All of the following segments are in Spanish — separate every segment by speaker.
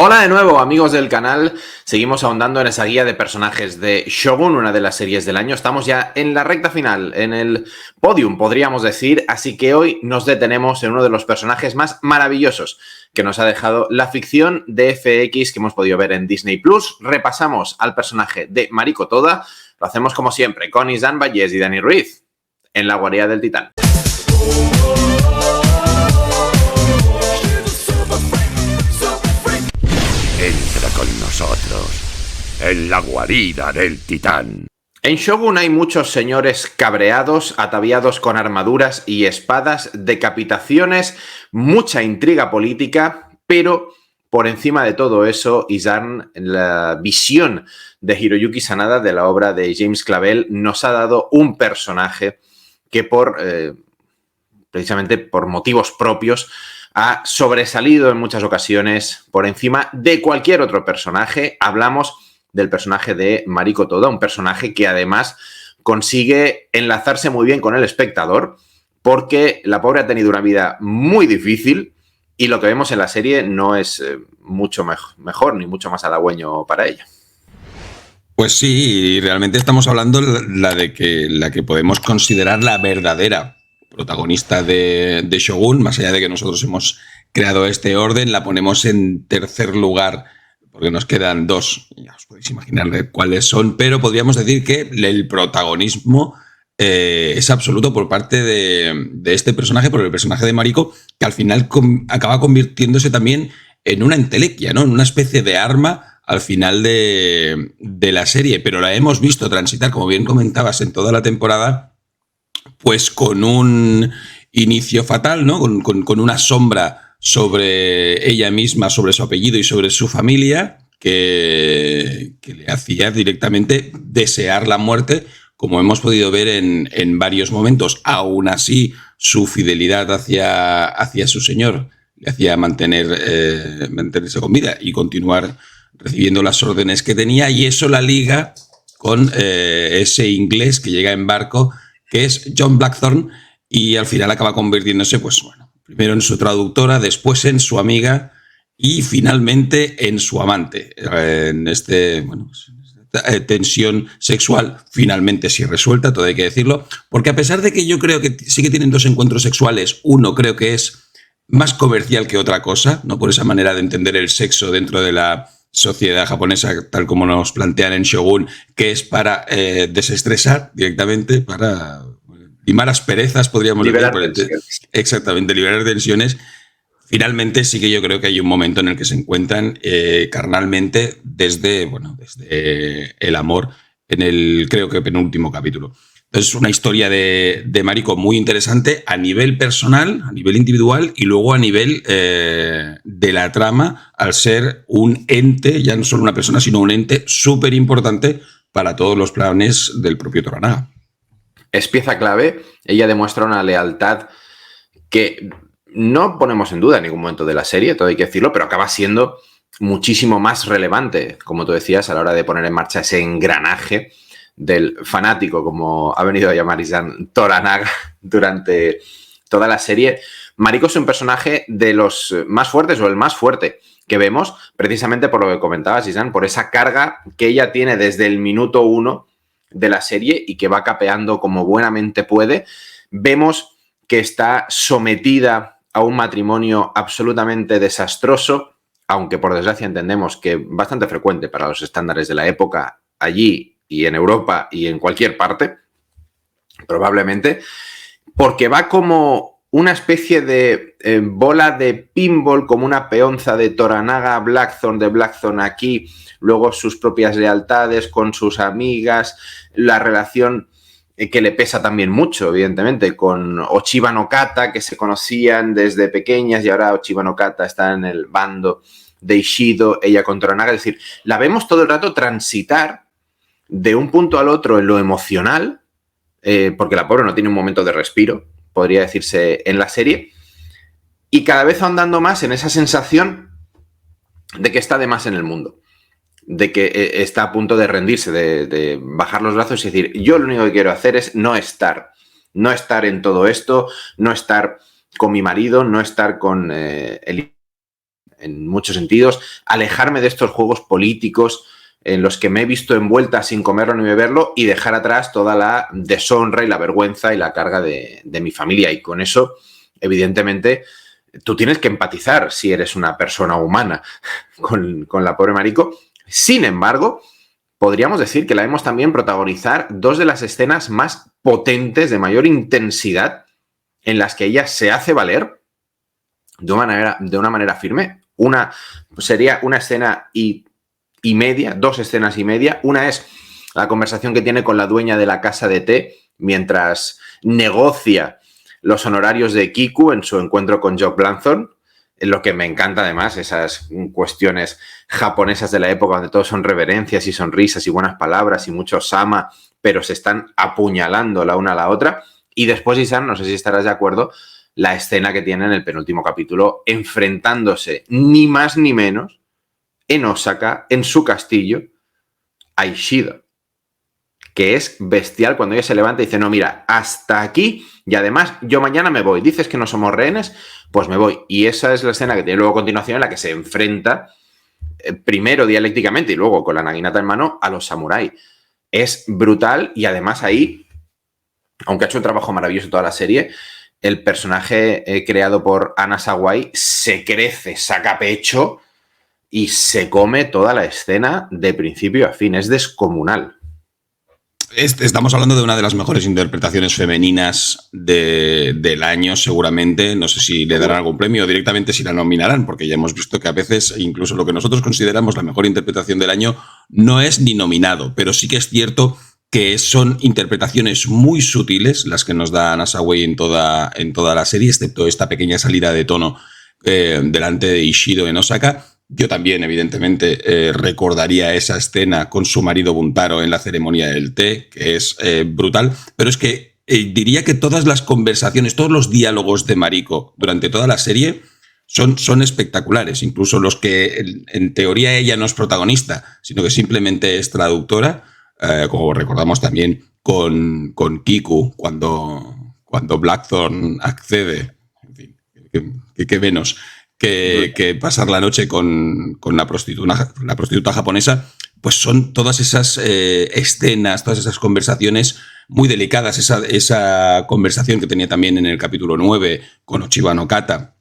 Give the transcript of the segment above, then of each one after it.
Speaker 1: Hola de nuevo, amigos del canal. Seguimos ahondando en esa guía de personajes de Shogun, una de las series del año. Estamos ya en la recta final, en el podium, podríamos decir. Así que hoy nos detenemos en uno de los personajes más maravillosos que nos ha dejado la ficción de FX que hemos podido ver en Disney Plus. Repasamos al personaje de Mariko Toda. Lo hacemos como siempre con Izan Vallés y Dani Ruiz en la guarida del Titán.
Speaker 2: Entra con nosotros en la guarida del Titán.
Speaker 1: En Shogun hay muchos señores cabreados, ataviados con armaduras y espadas, decapitaciones, mucha intriga política, pero por encima de todo eso, Izan, la visión de Hiroyuki Sanada de la obra de James Clavell, nos ha dado un personaje que precisamente por motivos propios ha sobresalido en muchas ocasiones por encima de cualquier otro personaje. Hablamos del personaje de Mariko Toda, un personaje que además consigue enlazarse muy bien con el espectador porque la pobre ha tenido una vida muy difícil y lo que vemos en la serie no es mucho mejor ni mucho más halagüeño para ella.
Speaker 3: Pues sí, realmente estamos hablando la que podemos considerar la verdadera protagonista de Shogun, más allá de que nosotros hemos creado este orden, la ponemos en tercer lugar, porque nos quedan dos, ya os podéis imaginar cuáles son, pero podríamos decir que el protagonismo es absoluto por parte de este personaje, por el personaje de Mariko, que al final acaba convirtiéndose también en una entelequia, ¿no? En una especie de arma al final de la serie, pero la hemos visto transitar, como bien comentabas, en toda la temporada, pues con un inicio fatal, ¿no? Con una sombra sobre ella misma, sobre su apellido y sobre su familia, que le hacía directamente desear la muerte, como hemos podido ver en varios momentos. Aún así, su fidelidad hacia su señor le hacía mantenerse con vida y continuar recibiendo las órdenes que tenía, y eso la liga con ese inglés que llega en barco, que es John Blackthorne, y al final acaba convirtiéndose, pues bueno, primero en su traductora, después en su amiga y finalmente en su amante. En esta tensión sexual finalmente sí resuelta, todo hay que decirlo, porque a pesar de que yo creo que sí que tienen dos encuentros sexuales, uno creo que es más comercial que otra cosa, no por esa manera de entender el sexo dentro de la sociedad japonesa, tal como nos plantean en Shogun, que es para desestresar directamente, para limar asperezas, podríamos decir. Exactamente, liberar tensiones. Finalmente sí que yo creo que hay un momento en el que se encuentran carnalmente desde el amor en el, creo que penúltimo capítulo. Entonces es una historia de Mariko muy interesante a nivel personal, a nivel individual y luego a nivel de la trama, al ser un ente, ya no solo una persona, sino un ente súper importante para todos los planes del propio Toranaga.
Speaker 1: Es pieza clave. Ella demuestra una lealtad que no ponemos en duda en ningún momento de la serie, todo hay que decirlo, pero acaba siendo muchísimo más relevante, como tú decías, a la hora de poner en marcha ese engranaje del fanático, como ha venido a llamar Izan, Toranaga durante toda la serie. Mariko es un personaje de los más fuertes o el más fuerte que vemos, precisamente por lo que comentabas, Izan, por esa carga que ella tiene desde el minuto 1 de la serie y que va capeando como buenamente puede. Vemos que está sometida a un matrimonio absolutamente desastroso, aunque por desgracia entendemos que bastante frecuente para los estándares de la época allí y en Europa y en cualquier parte, probablemente, porque va como una especie de bola de pinball, como una peonza de Toranaga a Blackthorne, de Blackthorne aquí, luego sus propias lealtades con sus amigas, la relación que le pesa también mucho, evidentemente, con Ochiba no Kata, que se conocían desde pequeñas y ahora Ochiba no Kata está en el bando de Ishido, ella con Toranaga. Es decir, la vemos todo el rato transitar de un punto al otro en lo emocional, porque la pobre no tiene un momento de respiro, podría decirse, en la serie, y cada vez ahondando más en esa sensación de que está de más en el mundo, de que está a punto de rendirse, de bajar los brazos y decir, yo lo único que quiero hacer es no estar en todo esto, no estar con mi marido, no estar con en muchos sentidos, alejarme de estos juegos políticos en los que me he visto envuelta sin comerlo ni beberlo y dejar atrás toda la deshonra y la vergüenza y la carga de mi familia. Y con eso, evidentemente, tú tienes que empatizar si eres una persona humana con la pobre Mariko. Sin embargo, podríamos decir que la vemos también protagonizar dos de las escenas más potentes, de mayor intensidad, en las que ella se hace valer de una manera firme. Una sería una escena y media, 2 escenas y media. Una es la conversación que tiene con la dueña de la casa de té mientras negocia los honorarios de Kiku en su encuentro con Jock Blanthorne. Lo que me encanta además, esas cuestiones japonesas de la época donde todo son reverencias y sonrisas y buenas palabras y mucho sama, pero se están apuñalando la una a la otra. Y después, Isan, no sé si estarás de acuerdo, la escena que tiene en el penúltimo capítulo, enfrentándose ni más ni menos en Osaka, en su castillo, a Ishido, que es bestial cuando ella se levanta y dice, no, mira, hasta aquí, y además yo mañana me voy. Dices que no somos rehenes, pues me voy. Y esa es la escena que tiene luego a continuación en la que se enfrenta, primero dialécticamente y luego con la naginata en mano, a los samuráis. Es brutal y además ahí, aunque ha hecho un trabajo maravilloso toda la serie, el personaje creado por Anna Sawai se crece, saca pecho y se come toda la escena de principio a fin. Es descomunal.
Speaker 3: Estamos hablando de una de las mejores interpretaciones femeninas del año, seguramente. No sé si le darán algún premio o directamente si la nominarán, porque ya hemos visto que a veces incluso lo que nosotros consideramos la mejor interpretación del año no es ni nominado, pero sí que es cierto que son interpretaciones muy sutiles las que nos da Anna Sawai en toda la serie, excepto esta pequeña salida de tono delante de Ishido en Osaka. Yo también, evidentemente, recordaría esa escena con su marido Buntaro en la ceremonia del té, que es brutal, pero es que diría que todas las conversaciones, todos los diálogos de Mariko durante toda la serie son espectaculares, incluso los que en teoría ella no es protagonista, sino que simplemente es traductora, como recordamos también con Kiku, cuando Blackthorn accede, en fin, que menos que pasar la noche con la prostituta japonesa, pues son todas esas escenas, todas esas conversaciones muy delicadas. Esa conversación que tenía también en el capítulo 9 con Ochiba no Kata,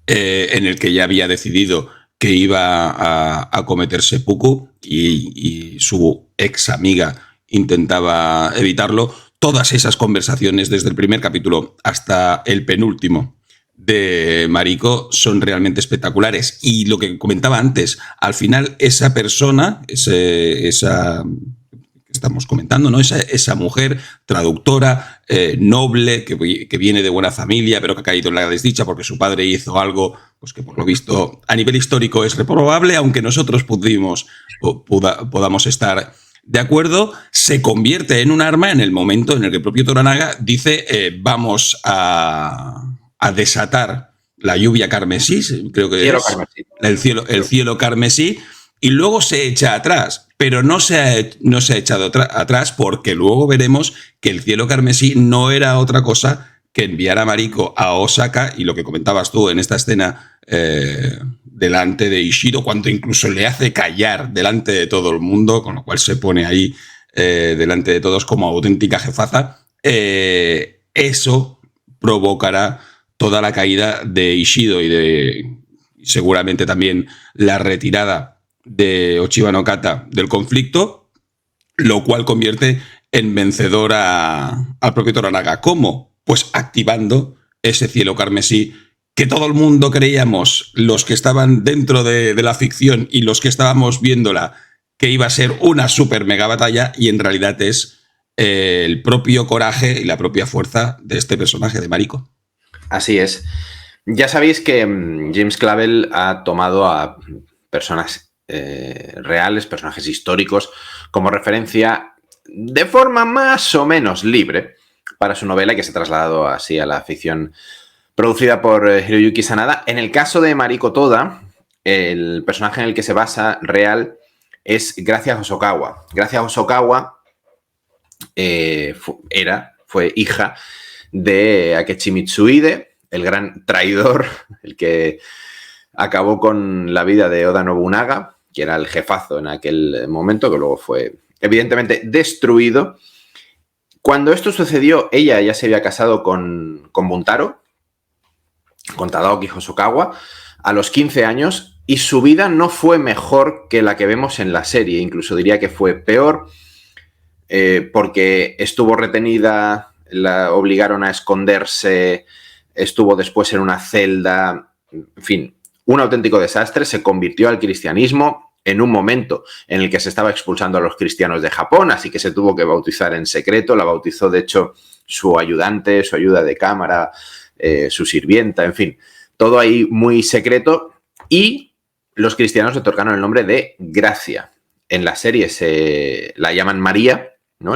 Speaker 3: en el que ya había decidido que iba a cometer seppuku y su ex amiga intentaba evitarlo. Todas esas conversaciones, desde el primer capítulo hasta el penúltimo de Mariko, son realmente espectaculares. Y lo que comentaba antes, al final esa persona, esa que estamos comentando, ¿no? Esa mujer traductora, noble, que viene de buena familia, pero que ha caído en la desdicha porque su padre hizo algo pues que por lo visto a nivel histórico es reprobable, aunque nosotros podamos estar de acuerdo, se convierte en un arma en el momento en el que el propio Toranaga dice vamos a desatar la lluvia carmesí, creo que
Speaker 1: cielo
Speaker 3: es
Speaker 1: carmesí.
Speaker 3: El cielo carmesí, y luego se echa atrás, pero no se ha echado atrás porque luego veremos que el cielo carmesí no era otra cosa que enviar a Mariko a Osaka, y lo que comentabas tú en esta escena delante de Ishido, cuando incluso le hace callar delante de todo el mundo, con lo cual se pone ahí delante de todos como auténtica jefaza, eso provocará toda la caída de Ishido y seguramente también la retirada de Ochiba no Kata del conflicto, lo cual convierte en vencedor al propio Toranaga. ¿Cómo? Pues activando ese cielo carmesí que todo el mundo creíamos, los que estaban dentro de la ficción y los que estábamos viéndola, que iba a ser una super mega batalla, y en realidad es el propio coraje y la propia fuerza de este personaje de Mariko.
Speaker 1: Así es. Ya sabéis que James Clavell ha tomado a personas reales, personajes históricos, como referencia de forma más o menos libre para su novela, y que se ha trasladado así a la ficción producida por Hiroyuki Sanada. En el caso de Mariko Toda, el personaje en el que se basa real es Gracia Hosokawa. Gracia Hosokawa fue hija de Akechi Mitsuhide, el gran traidor, el que acabó con la vida de Oda Nobunaga, que era el jefazo en aquel momento, que luego fue evidentemente destruido. Cuando esto sucedió, ella ya se había casado con Buntaro, con Tadaoki Hosokawa, a los 15 años, y su vida no fue mejor que la que vemos en la serie, incluso diría que fue peor, porque estuvo retenida, la obligaron a esconderse, estuvo después en una celda, en fin, un auténtico desastre. Se convirtió al cristianismo en un momento en el que se estaba expulsando a los cristianos de Japón, así que se tuvo que bautizar en secreto. La bautizó, de hecho, su ayudante, su ayuda de cámara, su sirvienta, en fin, todo ahí muy secreto, y los cristianos le otorgaron el nombre de Gracia. En la serie se la llaman María, ¿no?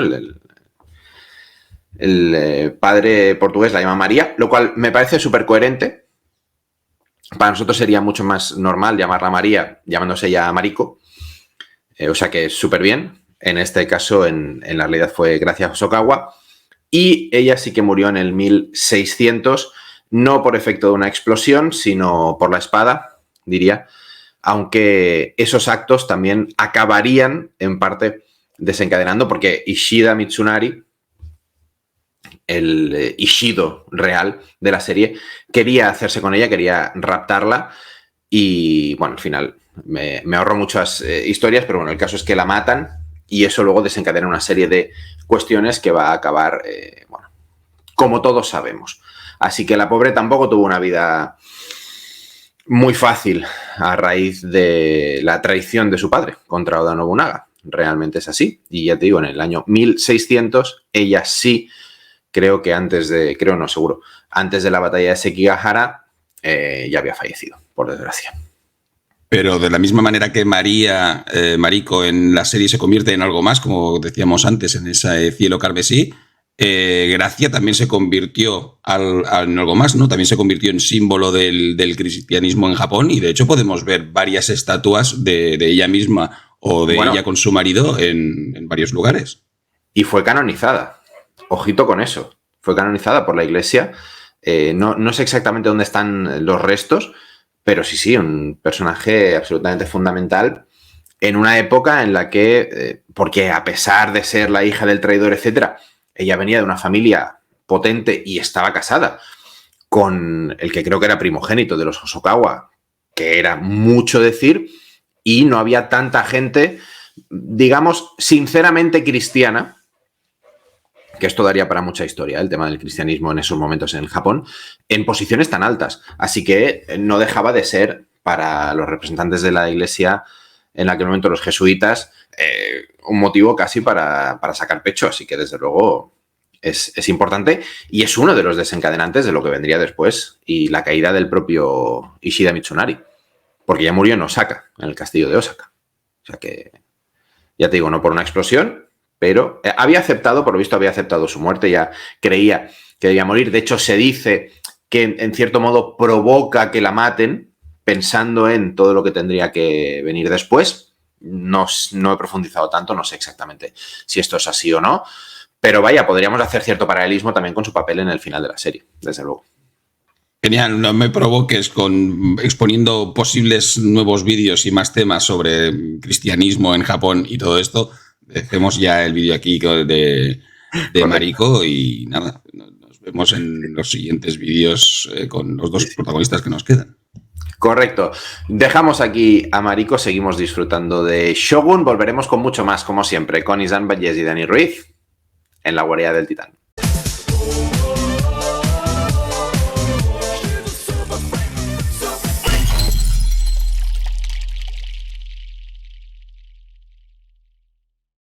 Speaker 1: El padre portugués la llama María, lo cual me parece súper coherente. Para nosotros sería mucho más normal llamarla María, llamándose ella Mariko. O sea que súper bien. En este caso, en la realidad fue Gracia Hosokawa. Y ella sí que murió en el 1600, no por efecto de una explosión, sino por la espada, diría. Aunque esos actos también acabarían, en parte, desencadenando, porque Ishida Mitsunari, el Ishido real de la serie, quería hacerse con ella, quería raptarla, y bueno, al final me ahorro muchas historias, pero bueno, el caso es que la matan y eso luego desencadena una serie de cuestiones que va a acabar, bueno, como todos sabemos. Así que la pobre tampoco tuvo una vida muy fácil a raíz de la traición de su padre contra Oda Nobunaga. Realmente es así. Y ya te digo, en el año 1600, ella sí, antes de la batalla de Sekigahara, ya había fallecido, por desgracia.
Speaker 3: Pero de la misma manera que Mariko en la serie se convierte en algo más, como decíamos antes, en ese cielo carmesí, Gracia también se convirtió en algo más, ¿no? También se convirtió en símbolo del cristianismo en Japón, y de hecho podemos ver varias estatuas de ella misma o de ella con su marido en varios lugares.
Speaker 1: Y fue canonizada. Ojito con eso. Fue canonizada por la Iglesia. No sé exactamente dónde están los restos, pero sí, un personaje absolutamente fundamental en una época en la que, porque a pesar de ser la hija del traidor, etcétera, ella venía de una familia potente y estaba casada con el que creo que era primogénito de los Hosokawa, que era mucho decir, y no había tanta gente, digamos, sinceramente cristiana, que esto daría para mucha historia, el tema del cristianismo en esos momentos en Japón, en posiciones tan altas. Así que no dejaba de ser, para los representantes de la Iglesia, en aquel momento los jesuitas, un motivo casi para sacar pecho. Así que, desde luego, es importante y es uno de los desencadenantes de lo que vendría después y la caída del propio Ishida Mitsunari, porque ya murió en Osaka, en el castillo de Osaka. O sea que, ya te digo, no por una explosión, pero había aceptado, por lo visto había aceptado su muerte, ya creía que debía morir. De hecho, se dice que en cierto modo provoca que la maten, pensando en todo lo que tendría que venir después. No he profundizado tanto, no sé exactamente si esto es así o no, pero vaya, podríamos hacer cierto paralelismo también con su papel en el final de la serie, desde luego.
Speaker 3: Genial, no me provoques exponiendo posibles nuevos vídeos y más temas sobre cristianismo en Japón y todo esto. Dejemos ya el vídeo aquí de Mariko y nada, nos vemos en los siguientes vídeos con los dos protagonistas que nos quedan.
Speaker 1: Correcto. Dejamos aquí a Mariko, seguimos disfrutando de Shogun. Volveremos con mucho más, como siempre, con Izan Vallés y Dani Ruiz en la guarida del Titán.